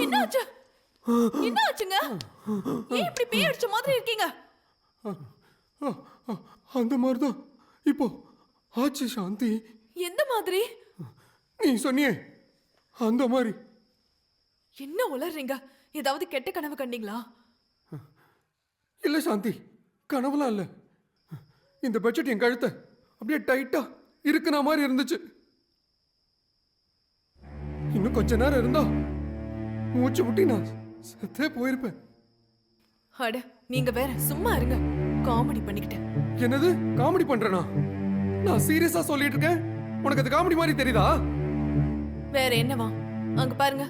என்னாச்சு? என்னாச்சுங்க? ஏன் இப்படி பேய் அடிச்ச மாதிரி இருக்கீங்க? அந்த மாதிரிதான் இப்போ ஆச்சு சாந்தி. எந்த மாதிரி? நீ சொன்னியே அந்த மாதிரி. என்ன உளறீங்க? ஏதாவது கெட்ட கனவு கண்டீங்களா? இல்ல சாந்தி, கனவுலாம் இல்ல. இந்த பெட்ஷீட் என் கழுத்தை அப்படியே டைட்டா இருக்குன மாதிரி இருந்துச்சு. இன்னும் கொஞ்ச நேரம் இருந்தா மூச்சு முட்டி நான் செத்தே போயிருப்பேன். அட நீங்க வேற சும்மா இருங்க. காமெடி பண்ணிக்கிட்டேன். என்னது காமெடி பண்றேனா? நான் சீரியஸா சொல்லிட்டு இருக்கேன். உனக்கு அது காமெடி மாதிரி தெரியுதா? வேற என்னவா? அங்க பாருங்க,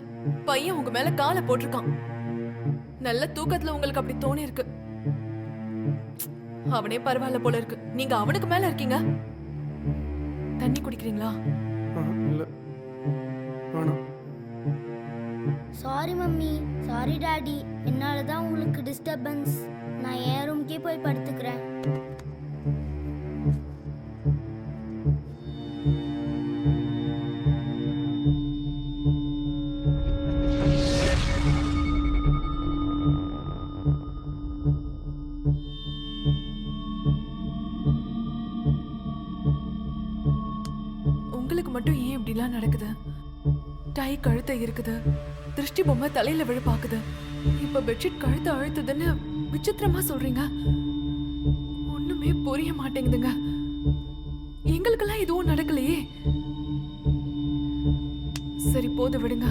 பையன் உங்க மேல காலை போட்டிருக்கான். நல்ல தூக்கத்துல உங்களுக்கு அப்படி தோணி இருக்கு. அவனே பரவாயில்ல போல இருக்கு. நீங்க அவனுக்கு மேல இருக்கீங்க. தண்ணி குடிக்கிறீங்களா? இல்ல வேணாம். Sorry mummy, sorry daddy. என்னால தான் உங்களுக்கு டிஸ்டர்பன்ஸ். நான் என் ரூம்க்கே போய் படுத்துக்கிறேன். உங்களுக்கு மட்டும் ஏன் இப்படிலாம் நடக்குது? டை கழுத்தை இருக்குது, திருஷ்டி பொம்மை தலையில விழ பாக்குது, இப்ப பெட்ஷீட் கழுத்தை அழுத்துதுன்னு விசித்திரமா சொல்றீங்க. ஒண்ணுமே புரிய மாட்டேங்குதுங்க. எங்களுக்கெல்லாம் எதுவும் நடக்கலையே. சரி போது விடுங்க.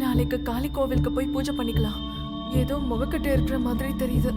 நாளைக்கு காளி கோவிலுக்கு போய் பூஜை பண்ணிக்கலாம். ஏதோ முகக்கட்டு இருக்கிற மாதிரி தெரியுது.